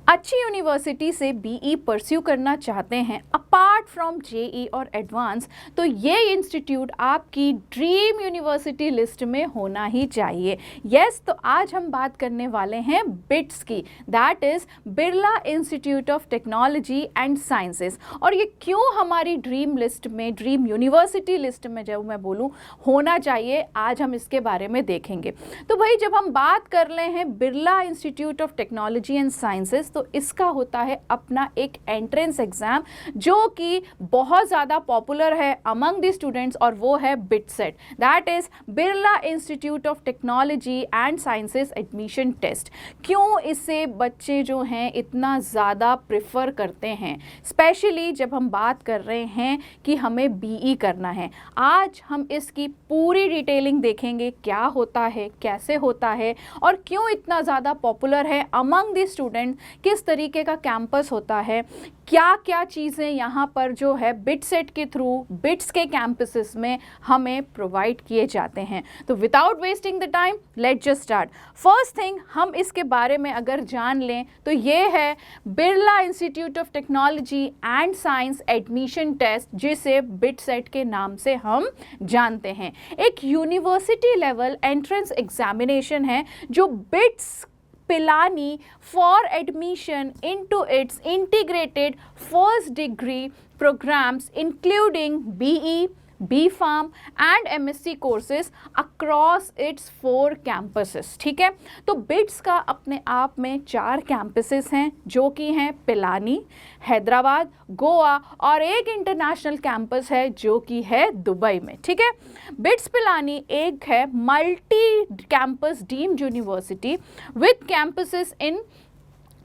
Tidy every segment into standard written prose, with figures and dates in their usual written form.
अच्छी यूनिवर्सिटी से be pursue करना चाहते हैं अपार्ट फ्रॉम जेई और एडवांस, तो ये इंस्टीट्यूट आपकी ड्रीम यूनिवर्सिटी लिस्ट में होना ही चाहिए। यस, तो आज हम बात करने वाले हैं बिट्स की, that is Birla institute of technology and sciences. और ये क्यों हमारी ड्रीम लिस्ट में, ड्रीम यूनिवर्सिटी लिस्ट में जब मैं बोलूँ होना चाहिए, आज हम इसके बारे में देखेंगे। तो भाई जब हम बात कर रहे हैं Birla institute of technology and sciences, तो इसका होता है अपना एक एंट्रेंस एग्जाम जो कि बहुत ज़्यादा पॉपुलर है अमंग द स्टूडेंट्स, और वो है BITSAT, that is Birla institute of technology and sciences admission test. क्यों इसे बच्चे जो हैं इतना ज़्यादा प्रेफर करते हैं, स्पेशली जब हम बात कर रहे हैं कि हमें बीई करना है। आज हम इसकी पूरी डिटेलिंग देखेंगे, क्या होता है, कैसे होता है और क्यों इतना ज़्यादा पॉपुलर है अमंग द स्टूडेंट, किस तरीके का कैंपस होता है, क्या क्या चीज़ें यहाँ पर जो है बिटसेट के थ्रू बिट्स के कैंपसेस में हमें प्रोवाइड किए जाते हैं। तो without wasting the time let's just start. First thing हम इसके बारे में अगर जान लें तो ये है Birla institute of technology and science admission test, जिसे बिटसेट के नाम से हम जानते हैं। एक यूनिवर्सिटी लेवल एंट्रेंस एग्जामिनेशन है जो bits Pilani for admission into its integrated first degree programs including BE, B.Pharm and MSc courses across its 4 campuses। ठीक है, तो बिट्स का अपने आप में 4 कैंपसेस हैं जो कि हैं पिलानी, हैदराबाद, गोवा और एक इंटरनेशनल कैंपस है जो कि है दुबई में। ठीक है, बिट्स पिलानी एक है multi campus deemed university with campuses in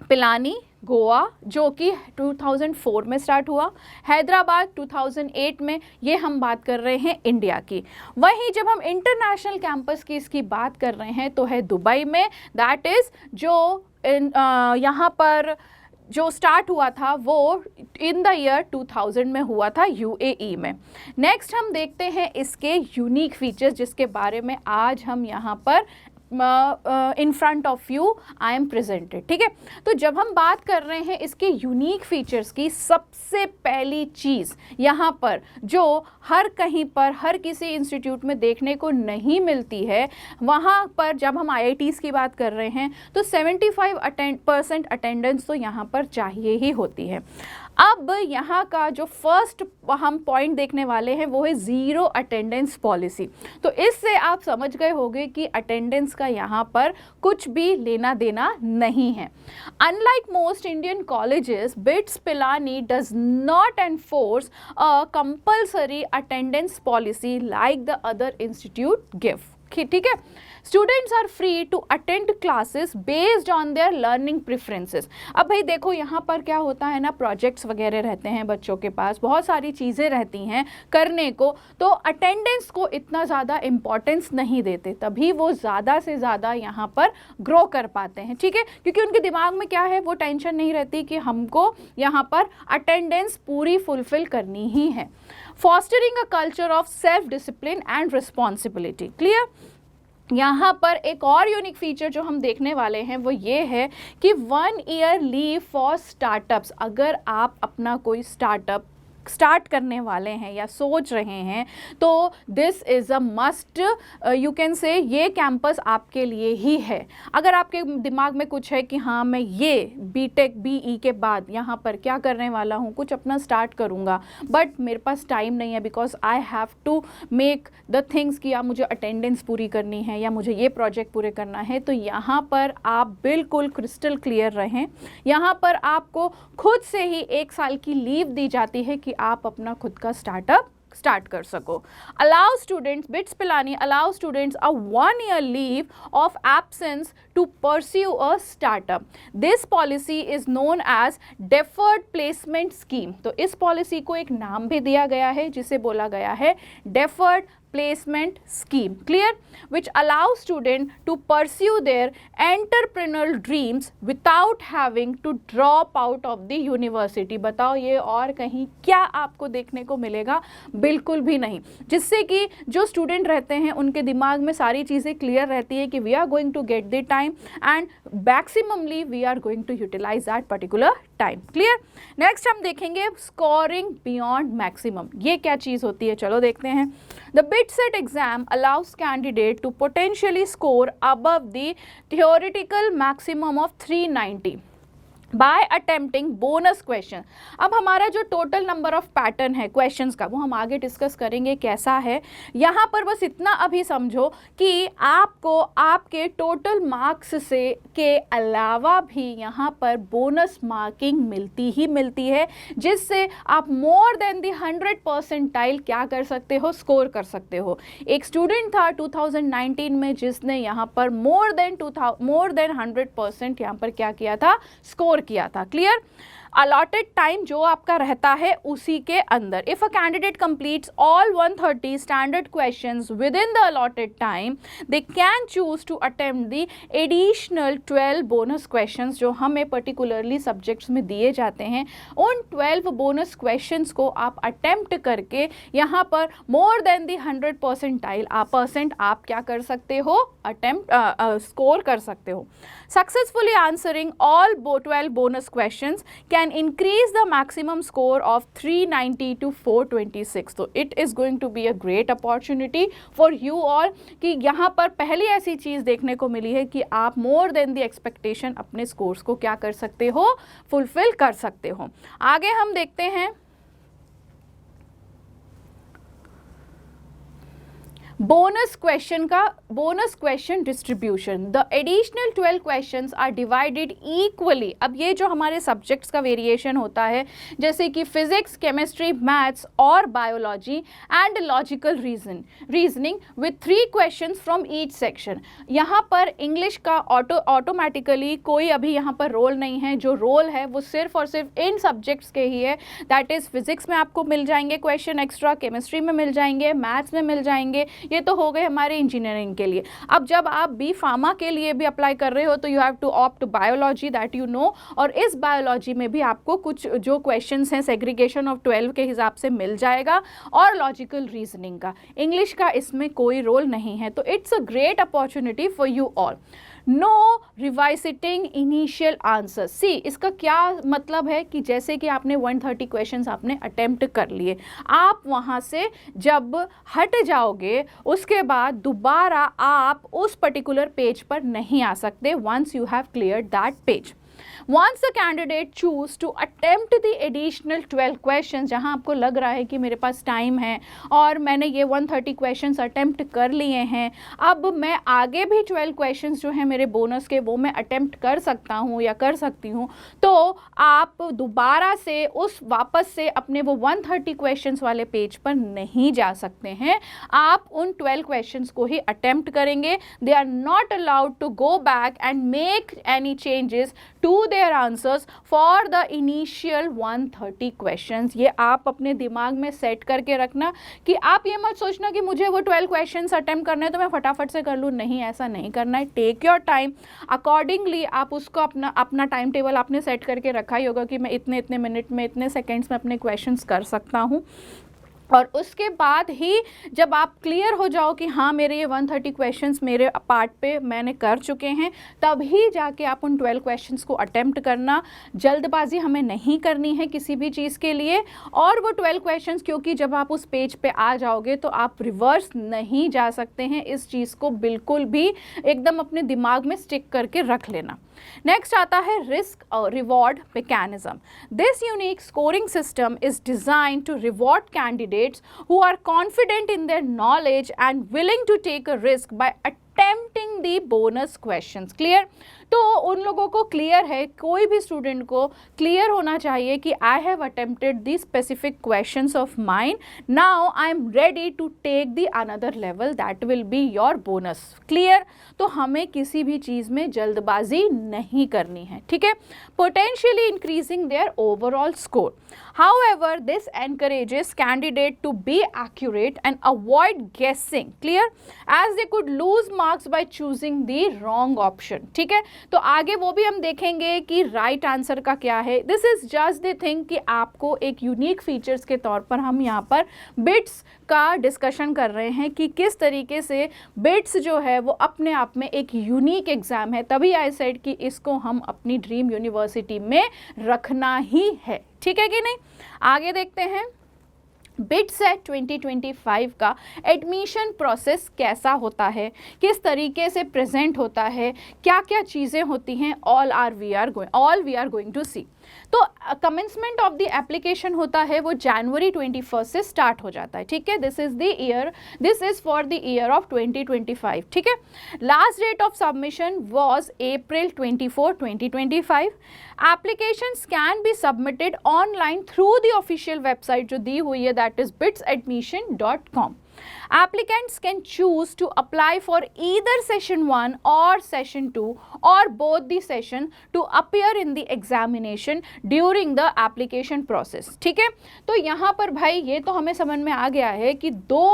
Pilani, Goa जो कि 2004 में स्टार्ट हुआ, हैदराबाद 2008 में, ये हम बात कर रहे हैं इंडिया की। वहीं जब हम इंटरनेशनल कैंपस की इसकी बात कर रहे हैं तो है दुबई में, दैट इज़ जो यहाँ पर जो स्टार्ट हुआ था वो इन द ईयर 2000 में हुआ था यूएई में। नेक्स्ट हम देखते हैं इसके यूनिक फीचर्स जिसके बारे में आज हम यहाँ पर in front of you I am presented. ठीक है, तो जब हम बात कर रहे हैं इसके यूनिक फीचर्स की, सबसे पहली चीज़ यहाँ पर जो हर कहीं पर हर किसी इंस्टीट्यूट में देखने को नहीं मिलती है, वहाँ पर जब हम आईआईटीज़ की बात कर रहे हैं तो 75% अटेंडेंस तो यहाँ पर चाहिए ही होती है। अब यहाँ का जो फर्स्ट हम पॉइंट देखने वाले हैं वो है ज़ीरो अटेंडेंस पॉलिसी। तो इससे आप समझ गए होंगे कि अटेंडेंस का यहाँ पर कुछ भी लेना देना नहीं है। Unlike most Indian colleges, BITS Pilani does not enforce a compulsory attendance policy like the other institute give. ठीक है, students are free to attend classes based on their learning preferences. अब भाई देखो यहाँ पर क्या होता है ना, प्रोजेक्ट्स वगैरह रहते हैं बच्चों के पास, बहुत सारी चीज़ें रहती हैं करने को, तो अटेंडेंस को इतना ज़्यादा इम्पॉर्टेंस नहीं देते, तभी वो ज़्यादा से ज़्यादा यहाँ पर ग्रो कर पाते हैं। ठीक है, क्योंकि उनके दिमाग में क्या है, वो टेंशन नहीं रहती कि हमको यहाँ पर अटेंडेंस पूरी फुलफिल करनी ही है। Fostering a culture of self discipline and responsibility. Clear, यहाँ पर एक और यूनिक फीचर जो हम देखने वाले हैं वो ये है कि 1 ईयर लीव फॉर स्टार्टअप्स। अगर आप अपना कोई स्टार्टअप स्टार्ट करने वाले हैं या सोच रहे हैं तो this is a must, you can say ये कैंपस आपके लिए ही है। अगर आपके दिमाग में कुछ है कि हाँ मैं ये बीटेक बीई के बाद यहाँ पर क्या करने वाला हूँ, कुछ अपना स्टार्ट करूँगा, बट मेरे पास टाइम नहीं है because I have to make the things कि या मुझे अटेंडेंस पूरी करनी है या मुझे ये प्रोजेक्ट पूरे करना है, तो यहाँ पर आप बिल्कुल क्रिस्टल क्लियर रहें। यहाँ पर आपको खुद से ही 1 साल की लीव दी जाती है कि आप अपना खुद का स्टार्टअप स्टार्ट कर सको। Allow students, BITS Pilani allow students a 1 year leave of absence to pursue a startup. This policy is known as deferred placement scheme. तो इस पॉलिसी को एक नाम भी दिया गया है जिसे बोला गया है deferred placement scheme, clear, which allows students to pursue their entrepreneurial dreams without having to drop out of the university. बताओ ये और कहीं क्या आपको देखने को मिलेगा? बिल्कुल भी नहीं, जिससे कि जो स्टूडेंट रहते हैं उनके दिमाग में सारी चीज़ें क्लियर रहती है कि we are going to get the time and maximally we are going to utilize that particular time, clear. Next हम देखेंगे स्कोरिंग बियॉन्ड मैक्सिमम, ये क्या चीज़ होती है, चलो देखते हैं। The BITSET exam allows candidate to potentially score above the theoretical maximum of 390 by attempting bonus question. अब हमारा जो टोटल नंबर ऑफ पैटर्न है क्वेश्चंस का वो हम आगे डिस्कस करेंगे कैसा है। यहाँ पर बस इतना अभी समझो कि आपको आपके टोटल मार्क्स से के अलावा भी यहाँ पर बोनस मार्किंग मिलती ही मिलती है, जिससे आप मोर देन दी 100% क्या कर सकते हो, स्कोर कर सकते हो। एक स्टूडेंट था 2019 में जिसने यहाँ पर मोर देन 100% यहाँ पर क्या किया था, स्कोर किया था, क्लियर। अलॉटेड टाइम जो आपका रहता है उसी के अंदर, if a candidate completes all 130 standard questions within the allotted time they can choose to attempt the additional 12 bonus questions जो हमें पर्टिकुलरली सब्जेक्ट्स में दिए जाते हैं। उन 12 बोनस क्वेश्चंस को आप अटेम्प्ट करके यहाँ पर मोर देन दी 100% आप क्या कर सकते हो, अटेम्प्ट स्कोर कर सकते हो। Successfully answering all 12 bonus questions can increase the maximum score of 390 to 426. So it is going to be a great opportunity for you all कि यहाँ पर पहली ऐसी चीज़ देखने को मिली है कि आप more than the expectation अपने scores को क्या कर सकते हो, fulfill कर सकते हो। आगे हम देखते हैं बोनस क्वेश्चन का, bonus question distribution. The additional 12 questions are divided equally. अब ये जो हमारे सब्जेक्ट्स का वेरिएशन होता है जैसे कि फिजिक्स, केमिस्ट्री, मैथ्स और biology and logical reasoning with 3 questions from each section. यहाँ पर इंग्लिश का ऑटोमेटिकली कोई अभी यहाँ पर रोल नहीं है, जो रोल है वो सिर्फ और सिर्फ इन सब्जेक्ट्स के ही है। दैट इज़ फिजिक्स में आपको मिल जाएंगे क्वेश्चन एक्स्ट्रा, केमिस्ट्री में मिल जाएंगे, मैथ्स में मिल जाएंगे। ये तो हो गए हमारे इंजीनियरिंग के लिए। अब जब आप बी फार्मा के लिए भी अप्लाई कर रहे हो तो you have to opt biology, that you know, और इस बायोलॉजी में भी आपको कुछ जो क्वेश्चंस हैं सेग्रीगेशन ऑफ 12 के हिसाब से मिल जाएगा, और लॉजिकल रीजनिंग का। इंग्लिश का इसमें कोई रोल नहीं है, तो it's a great opportunity for you all. No revisiting initial answer. See इसका क्या मतलब है कि जैसे कि आपने 130 क्वेश्चंस आपने अटेम्प्ट कर लिए, आप वहाँ से जब हट जाओगे उसके बाद दोबारा आप उस पर्टिकुलर पेज पर नहीं आ सकते once you have cleared that page. Once the candidate choose to attempt the additional 12 questions, जहाँ आपको लग रहा है कि मेरे पास टाइम है और मैंने ये 130 questions attempt कर लिए हैं, अब मैं आगे भी 12 questions जो हैं मेरे बोनस के वो मैं attempt कर सकता हूँ या कर सकती हूँ, तो आप दोबारा से वापस से अपने वो 130 questions वाले पेज पर नहीं जा सकते हैं। आप उन 12 questions को ही attempt करेंगे। They are not allowed to go back and make any changes to their answers for the initial 130 questions। ये आप अपने दिमाग में सेट करके रखना कि आप ये मत सोचना कि मुझे वो 12 questions अटेम्प्ट करने हैं तो मैं फटाफट से कर लूँ, नहीं, ऐसा नहीं करना है। टेक योर टाइम, अकॉर्डिंगली आप उसको अपना टाइम टेबल आपने सेट करके रखा ही होगा कि मैं इतने मिनट में, इतने सेकेंड्स में अपने क्वेश्चंस कर सकता हूँ। और उसके बाद ही जब आप क्लियर हो जाओ कि हाँ मेरे ये 130 क्वेश्चंस मेरे पार्ट पे मैंने कर चुके हैं, तभी जाके आप उन 12 क्वेश्चंस को अटेम्प्ट करना। जल्दबाजी हमें नहीं करनी है किसी भी चीज़ के लिए। और वो 12 क्वेश्चंस, क्योंकि जब आप उस पेज पे आ जाओगे तो आप रिवर्स नहीं जा सकते हैं, इस चीज़ को बिल्कुल भी एकदम अपने दिमाग में स्टिक करके रख लेना। नेक्स्ट आता है रिस्क और reward mechanism. This unique scoring system is designed to reward candidates who are confident in their knowledge and willing to take a risk by attempting the bonus questions. Clear? तो उन लोगों को clear है, कोई भी student को clear होना चाहिए कि I have attempted the specific questions of mine, now I am ready to take the another level that will be your bonus. Clear? तो हमें किसी भी चीज़ में जल्दबाजी नहीं करनी है, ठीक है? Potentially increasing there overall score. However, this encourages candidate to be accurate and avoid guessing. Clear? As they could lose marks by choosing the wrong option. ठीक है? तो आगे वो भी हम देखेंगे कि right answer का क्या है. This is just the thing कि आपको एक unique features के तौर पर हम यहाँ पर bits का डिस्कशन कर रहे हैं कि किस तरीके से बिट्स जो है वो अपने आप में एक यूनिक एग्ज़ाम है, तभी आई सेड कि इसको हम अपनी ड्रीम यूनिवर्सिटी में रखना ही है। ठीक है कि नहीं? आगे देखते हैं बिट्स है 2025 का एडमिशन प्रोसेस कैसा होता है, किस तरीके से प्रेजेंट होता है, क्या क्या चीज़ें होती हैं, all we are going to see. तो कमेंसमेंट ऑफ द एप्लीकेशन होता है वो जनवरी 21 से स्टार्ट हो जाता है। ठीक है? This is for the year of 2025। ठीक है? Last date of submission was April 24, 2025। Applications can be submitted online through the official website जो दी हुई है, that is bitsadmission.com. Applicants can choose to apply for either session 1 or session 2 or both the session to appear in the examination during the application process. ठीक है? तो यहाँ पर भाई ये तो हमें समझ में आ गया है कि दो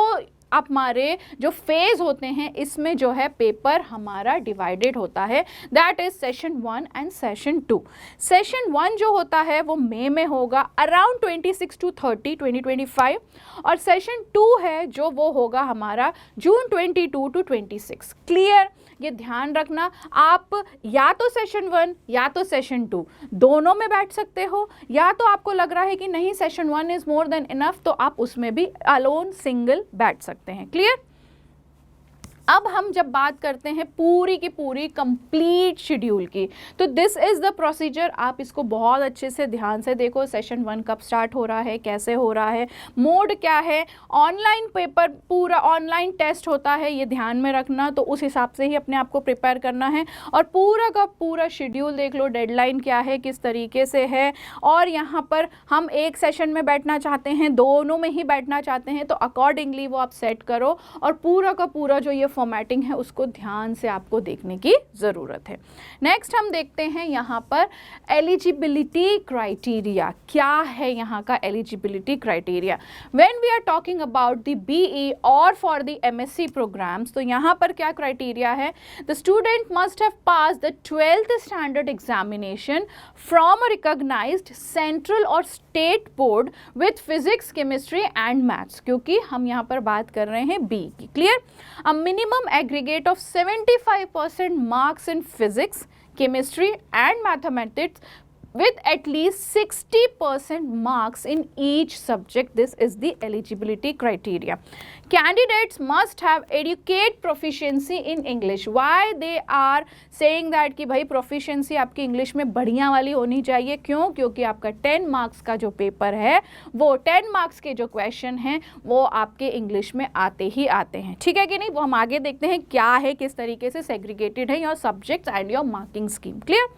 हमारे जो फेज होते हैं इसमें जो है पेपर हमारा डिवाइडेड होता है, that is session 1 and session 2। Session 1 जो होता है वो मई में होगा अराउंड 26 to 30 2025 और सेशन 2 है जो वो होगा हमारा जून 22 to 26। क्लियर? ये ध्यान रखना, आप या तो सेशन 1 या तो सेशन 2 दोनों में बैठ सकते हो, या तो आपको लग रहा है कि नहीं session 1 is more than enough तो आप उसमें भी अलोन सिंगल बैठ सकते हैं। क्लियर? अब हम जब बात करते हैं पूरी की पूरी कंप्लीट शेड्यूल की, तो दिस इज़ द प्रोसीजर। आप इसको बहुत अच्छे से ध्यान से देखो, सेशन 1 कब स्टार्ट हो रहा है, कैसे हो रहा है, मोड क्या है, ऑनलाइन पेपर पूरा ऑनलाइन टेस्ट होता है, ये ध्यान में रखना। तो उस हिसाब से ही अपने आप को प्रिपेयर करना है और पूरा का पूरा शेड्यूल देख लो, डेडलाइन क्या है, किस तरीके से है, और यहाँ पर हम एक सेशन में बैठना चाहते हैं, दोनों में ही बैठना चाहते हैं, तो अकॉर्डिंगली वो आप सेट करो और पूरा का पूरा जो ये फॉर्मेटिंग है उसको ध्यान से आपको देखने की ज़रूरत है। नेक्स्ट हम देखते हैं यहाँ पर एलिजिबिलिटी क्राइटेरिया क्या है। यहाँ का eligibility criteria when we are talking about the BE और फॉर द एमएससी प्रोग्राम्स, तो यहाँ पर क्या क्राइटेरिया है? The student must have pass the 12th standard examination from a recognised central और state board with physics, chemistry and maths, क्योंकि हम यहाँ पर बात कर रहे हैं बी की। Clear? A minimum aggregate of 75% marks in physics, chemistry and mathematics with at least 60% marks in each subject. This is the eligibility criteria. Candidates must have adequate proficiency in English. Why they are saying that कि भाई proficiency आपकी English में बढ़िया वाली होनी चाहिए? क्यों? क्योंकि आपका 10 मार्क्स का जो पेपर है वो 10 मार्क्स के जो क्वेश्चन हैं वो आपके इंग्लिश में आते ही आते हैं। ठीक है कि नहीं? वो हम आगे देखते हैं क्या है, किस तरीके से सेग्रीगेटेड है your subjects and your marking scheme. Clear?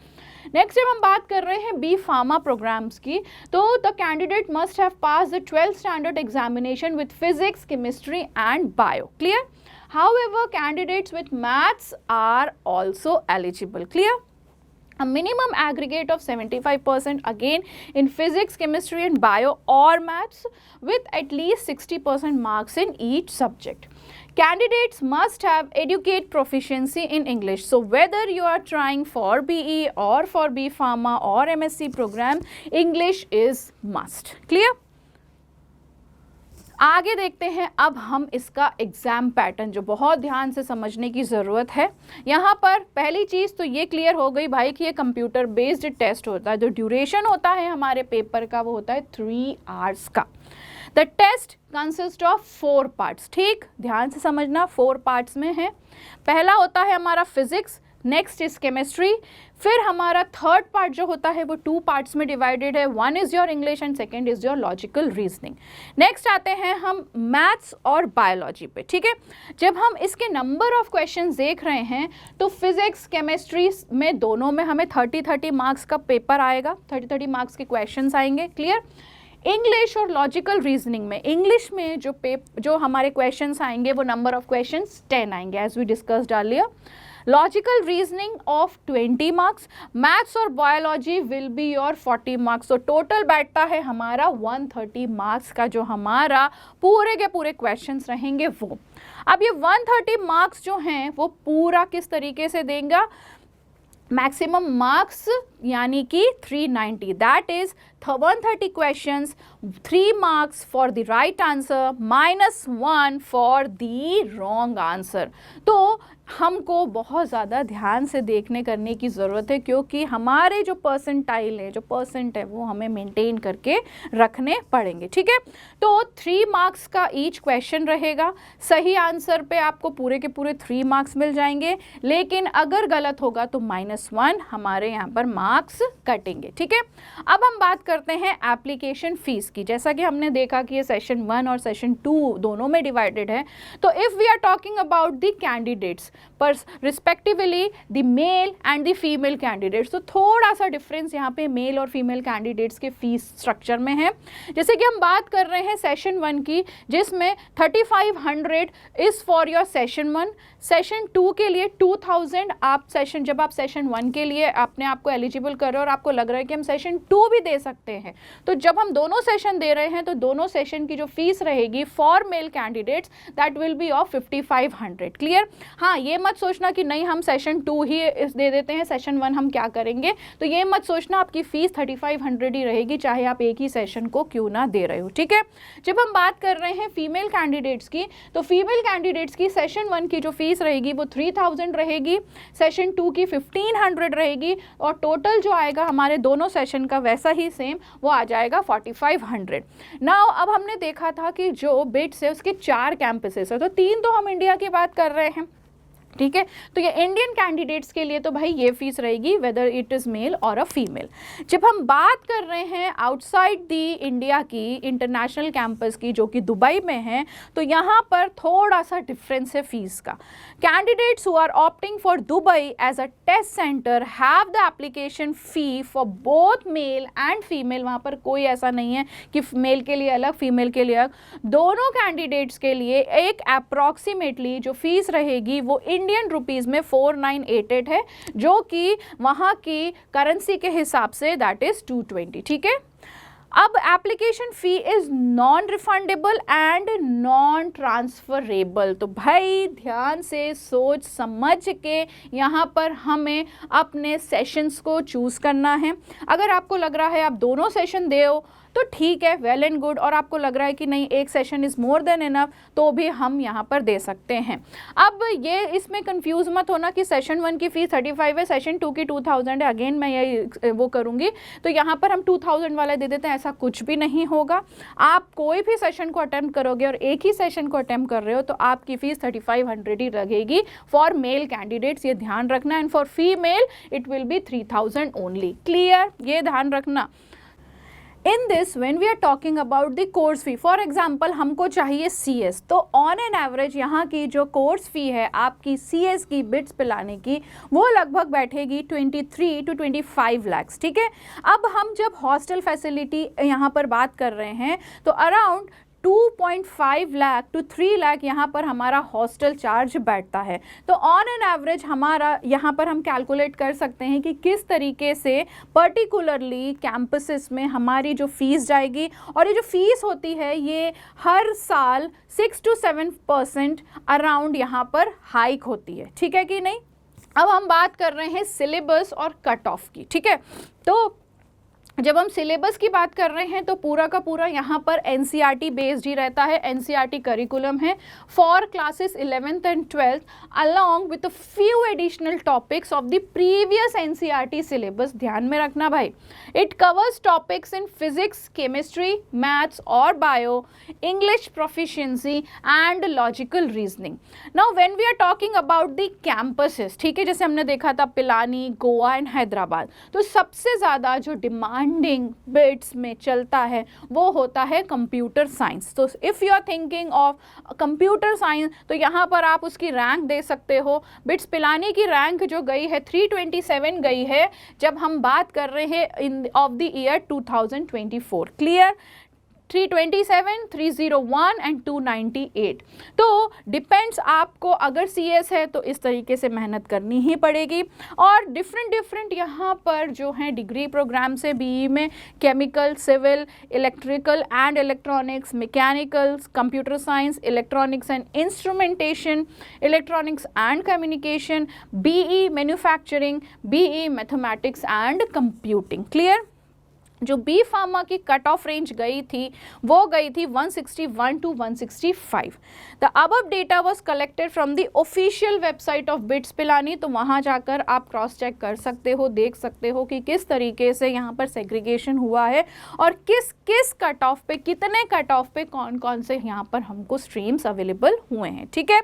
Next जब हम बात कर रहे हैं बी फार्मा प्रोग्राम्स की, तो the candidate must have pass the 12th standard examination with physics, chemistry and bio. Clear? However candidates with maths are also eligible. Clear? A minimum aggregate of 75% again in physics, chemistry and bio or maths with at least 60% marks in each subject. Candidates must have adequate proficiency in English. So whether you are trying for BE or for B Pharma or MSc program, English is must. Clear? आगे देखते हैं अब हम इसका exam pattern जो बहुत ध्यान से समझने की ज़रूरत है। यहाँ पर पहली चीज़ तो ये क्लियर हो गई भाई कि ये कंप्यूटर बेस्ड टेस्ट होता है। जो ड्यूरेशन होता है हमारे पेपर का वो होता है 3 आवर्स का। The test consist of 4 parts. ठीक, ध्यान से समझना, 4 पार्ट्स में है। पहला होता है हमारा फिजिक्स, नेक्स्ट इज केमिस्ट्री। फिर हमारा थर्ड पार्ट जो होता है वो 2 पार्ट्स में डिवाइडेड है, 1 is your English and second is your logical reasoning. Next आते हैं हम मैथ्स और बायोलॉजी पे, ठीक है। जब हम इसके नंबर ऑफ क्वेश्चंस देख रहे हैं तो फिजिक्स केमिस्ट्री में दोनों में हमें 30-30 मार्क्स का पेपर आएगा, 30-30 मार्क्स के क्वेश्चंस आएंगे, क्लियर। इंग्लिश और लॉजिकल रीजनिंग में, इंग्लिश में जो हमारे क्वेश्चंस आएंगे वो नंबर ऑफ क्वेश्चंस 10 आएंगे as we discussed earlier. Logical reasoning of 20 marks, maths और biology will be your 40 marks. तो टोटल बैठता है हमारा 130 मार्क्स का जो हमारा पूरे के पूरे क्वेश्चंस रहेंगे वो। अब ये 130 मार्क्स जो हैं वो पूरा किस तरीके से देंगे, मैक्सिमम मार्क्स यानी कि 390, that is 130 questions, 3 marks for the right answer, -1 for the wrong answer. तो हमको बहुत ज़्यादा ध्यान से देखने करने की ज़रूरत है, क्योंकि हमारे जो परसेंटाइल है, जो परसेंट है, वो हमें मेंटेन करके रखने पड़ेंगे, ठीक है। तो 3 मार्क्स का ईच क्वेश्चन रहेगा, सही आंसर पे आपको पूरे के पूरे 3 मार्क्स मिल जाएंगे, लेकिन अगर गलत होगा तो -1 हमारे यहाँ पर मार्क्स कटेंगे, ठीक है। अब हम बात करते हैं एप्लीकेशन फ़ीस की। जैसा कि हमने देखा कि ये सेशन 1 और सेशन 2 दोनों में डिवाइडेड है, तो if we are talking about the candidates per respectively the male and the female candidates, तो थोड़ा सा डिफरेंस यहाँ पे मेल और फीमेल कैंडिडेट्स के फीस स्ट्रक्चर में है। जैसे कि हम बात कर रहे हैं सेशन 1 की, जिसमें 3500 is for your session 1, session 2 के लिए 2000 आप जब आप सेशन 1 के लिए अपने आप को एलिजिबल कर रहे हो और आपको लग रहा है कि हम सेशन 2 भी दे सकते हैं, तो जब हम दोनों सेशन दे रहे हैं तो दोनों सेशन की जो फीस रहेगी for male candidates that will B of 5500, clear. हाँ, ये मत सोचना कि नहीं हम सेशन 2 ही दे देते हैं, सेशन 1 हम क्या करेंगे, तो ये मत सोचना, आपकी फीस 3500 ही रहेगी, चाहे आप एक ही सेशन को क्यों ना दे रहे हो, ठीक है। जब हम बात कर रहे हैं फीमेल कैंडिडेट्स की, तो फीमेल कैंडिडेट्स की सेशन 1 की जो फीस रहेगी वो 3000 रहेगी, सेशन 2 की 1500 रहेगी, और टोटल जो आएगा हमारे दोनों सेशन का वैसा ही सेम वो आ जाएगा 4500। नाउ अब हमने देखा था कि जो बिट्स है उसके 4 कैंपसेस है, तो 3 तो हम इंडिया की बात कर रहे हैं, ठीक है। तो ये इंडियन कैंडिडेट्स के लिए तो भाई ये फीस रहेगी वेदर इट इज़ मेल और अ फीमेल। जब हम बात कर रहे हैं आउटसाइड दी इंडिया की इंटरनेशनल कैंपस की, जो कि दुबई में है, तो यहाँ पर थोड़ा सा डिफरेंस है फीस का। Candidates who are opting for Dubai as a test centre have the application fee for both male and female. वहाँ पर कोई ऐसा नहीं है कि मेल के लिए अलग, फीमेल के लिए अलग, दोनों कैंडिडेट्स के लिए एक अप्रॉक्सीमेटली जो फीस रहेगी वो इंडियन रुपीज़ में 4988 है, जो कि वहाँ की करेंसी के हिसाब से दैट इज़ 220, ठीक है। अब application fee is non refundable and non transferable. तो भाई ध्यान से सोच समझ के यहाँ पर हमें अपने सेशंस को चूज़ करना है। अगर आपको लग रहा है आप दोनों सेशन दे हो तो ठीक है, वेल एंड गुड, और आपको लग रहा है कि नहीं एक session is more than enough, तो भी हम यहाँ पर दे सकते हैं। अब ये इसमें कंफ्यूज मत होना कि सेशन 1 की फ़ीस 35 है, सेशन 2 की 2000 है, अगेन मैं ये वो करूँगी तो यहाँ पर हम 2000 वाला दे देते हैं, ऐसा कुछ भी नहीं होगा। आप कोई भी सेशन को अटैम्प्ट करोगे और एक ही सेशन को अटैम्प्ट कर रहे हो तो आपकी फ़ीस 3500 ही लगेगी फॉर मेल कैंडिडेट्स, ये ध्यान रखना, and for female it will be 3000 only, clear, ये ध्यान रखना। In this, when we are talking about the course fee, for example, हमको चाहिए CS, तो on an average यहाँ की जो कोर्स फ़ी है आपकी CS की बिट्स पिलाने की, वो लगभग बैठेगी 23 to 25 lakhs, ठीक है। अब हम जब हॉस्टल फैसिलिटी यहाँ पर बात कर रहे हैं तो अराउंड 2.5 लाख टू 3 लाख यहाँ पर हमारा हॉस्टल चार्ज बैठता है। तो ऑन एन एवरेज हमारा यहाँ पर हम कैलकुलेट कर सकते हैं कि किस तरीके से पर्टिकुलरली कैंपसेस में हमारी जो फ़ीस जाएगी, और ये जो फ़ीस होती है ये हर साल 6 to 7% अराउंड यहाँ पर हाइक होती है, ठीक है कि नहीं। अब हम बात कर रहे हैं सिलेबस और कट ऑफ की, ठीक है। तो जब हम सिलेबस की बात कर रहे हैं तो पूरा का पूरा यहाँ पर एनसीईआरटी बेस्ड ही रहता है, एनसीईआरटी करिकुलम है for classes 11th and 12th along with few additional topics of the previous NCERT syllabus. ध्यान में रखना भाई, it covers topics in physics, chemistry, maths और bio, English proficiency and logical reasoning. Now when we are talking about the campuses, ठीक है, जैसे हमने देखा था पिलानी, गोवा एंड हैदराबाद, तो सबसे ज़्यादा जो डिमांडिंग बिट्स में चलता है वो होता है कंप्यूटर साइंस। तो if you are thinking of computer science तो यहाँ पर आप उसकी रैंक दे सकते हो। बिट्स पिलानी की रैंक जो गई है 327 गई है जब हम बात कर रहे हैं in of the year 2024। Clear, 327, 301 and 298। तो डिपेंड्स, आपको अगर सीएस है तो इस तरीके से मेहनत करनी ही पड़ेगी। और डिफरेंट यहाँ पर जो हैं डिग्री प्रोग्राम से बीई में chemical, civil, electrical and electronics, mechanicals, computer science, electronics and instrumentation, electronics and communication, BE manufacturing, BE mathematics and computing. Clear. जो बी फार्मा की कट ऑफ रेंज गई थी वो गई थी 161 to 165। The above data was collected from the official website of BITS Pilani. तो वहाँ जाकर आप क्रॉस चेक कर सकते हो, देख सकते हो कि किस तरीके से यहाँ पर सेग्रीगेशन हुआ है और किस किस कट ऑफ पे, कितने कट ऑफ पे कौन कौन से यहाँ पर हमको स्ट्रीम्स अवेलेबल हुए हैं। ठीक है,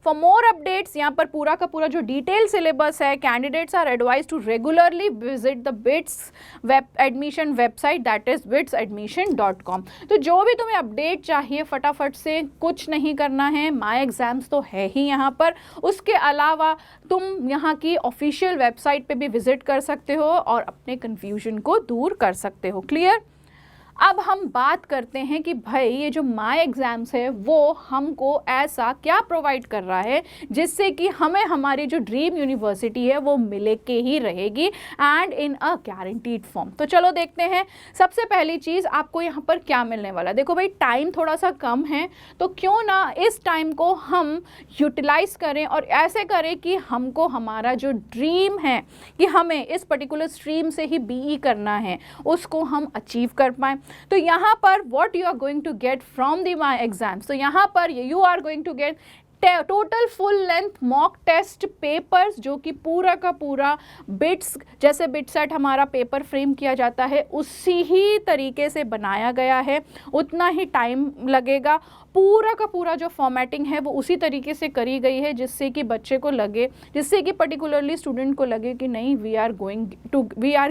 फॉर मोर अपडेट्स यहाँ पर पूरा का पूरा जो डिटेल सिलेबस है, candidates are advise to regularly visit the BITS web admission website, that is bitsadmission.com। तो जो भी तुम्हें अपडेट चाहिए फटाफट से, कुछ नहीं करना है, माई एग्जाम्स तो है ही यहाँ पर, उसके अलावा तुम यहाँ की ऑफिशियल वेबसाइट पे भी विजिट कर सकते हो और अपने कन्फ्यूजन को दूर कर सकते हो। क्लियर। अब हम बात करते हैं कि भाई ये जो माई एग्ज़ाम्स है वो हमको ऐसा क्या प्रोवाइड कर रहा है जिससे कि हमें हमारी जो ड्रीम यूनिवर्सिटी है वो मिले के ही रहेगी and in a guaranteed form. तो चलो देखते हैं, सबसे पहली चीज़ आपको यहाँ पर क्या मिलने वाला। देखो भाई, टाइम थोड़ा सा कम है तो क्यों ना इस टाइम को हम यूटिलाइज करें और ऐसे करें कि हमको हमारा जो ड्रीम है कि हमें इस पर्टिकुलर स्ट्रीम से ही बीई करना है उसको हम अचीव कर पाएँ। तो यहाँ पर what you are going to get from the my exams, तो यहाँ पर you are going to get total full length mock test papers, जो कि पूरा का पूरा बिट्स, जैसे बिटसेट हमारा पेपर फ्रेम किया जाता है उसी ही तरीके से बनाया गया है, उतना ही टाइम लगेगा। पूरा का पूरा जो फॉर्मेटिंग है वो उसी तरीके से करी गई है जिससे कि बच्चे को लगे, जिससे कि पर्टिकुलरली स्टूडेंट को लगे कि नहीं we are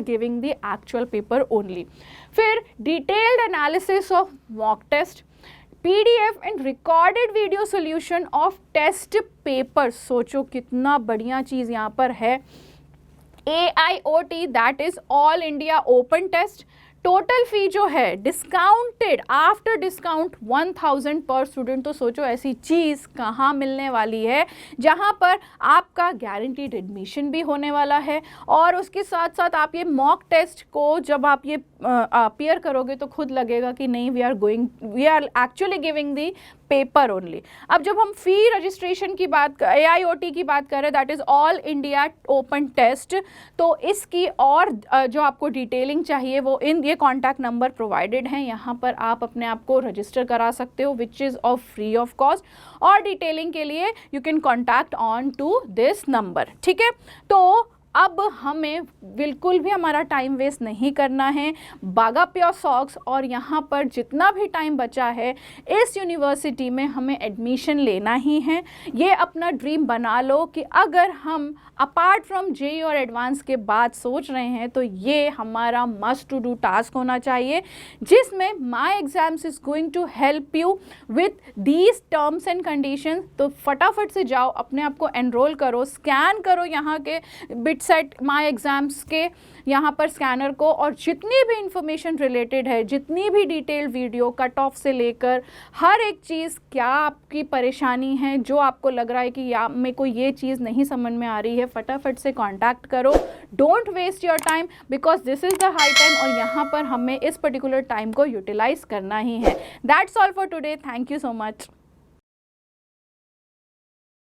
giving the actual paper only. फिर detailed analysis of mock test, PDF and recorded video solution of test paper. सोचो कितना बढ़िया चीज़ यहाँ पर है। AIoT that is all India open test. Total fee जो है डिस्काउंटेड, आफ्टर डिस्काउंट 1000 पर स्टूडेंट। तो सोचो ऐसी चीज़ कहाँ मिलने वाली है जहाँ पर आपका गारंटीड एडमिशन भी होने वाला है और उसके साथ साथ आप ये मॉक टेस्ट को जब आप ये अपीयर करोगे तो खुद लगेगा कि नहीं we are actually giving the paper only. अब जब हम फी रजिस्ट्रेशन की बात, AIoT की बात करें, that is all India open test, तो इसकी और जो आपको डिटेलिंग चाहिए वो ये कॉन्टैक्ट नंबर प्रोवाइडेड हैं, यहाँ पर आप अपने आप को रजिस्टर करा सकते हो which is of free of cost. और डिटेलिंग के लिए you can contact on to this number. ठीक है, तो अब हमें बिल्कुल भी हमारा टाइम वेस्ट नहीं करना है। बागा प्योर सॉक्स और यहाँ पर जितना भी टाइम बचा है इस यूनिवर्सिटी में हमें एडमिशन लेना ही है। ये अपना ड्रीम बना लो कि अगर हम अपार्ट फ्रॉम जेईई और एडवांस के बाद सोच रहे हैं तो ये हमारा मस्ट टू डू टास्क होना चाहिए, जिसमें my exams is going to help you with these terms and conditions. तो फटाफट से जाओ, अपने आप को एनरोल करो, स्कैन करो यहाँ के बिटसेट माई एग्जाम्स के यहाँ पर स्कैनर को, और जितनी भी इंफॉर्मेशन रिलेटेड है, जितनी भी डिटेल वीडियो कट ऑफ से लेकर हर एक चीज़, क्या आपकी परेशानी है, जो आपको लग रहा है कि या मेरे को ये चीज़ नहीं समझ में आ रही है, फटाफट से कांटेक्ट करो। Don't waste your time because this is the high time और यहाँ पर हमें इस पर्टिकुलर टाइम को यूटिलाइज करना ही है। That's all for today. Thank you so much.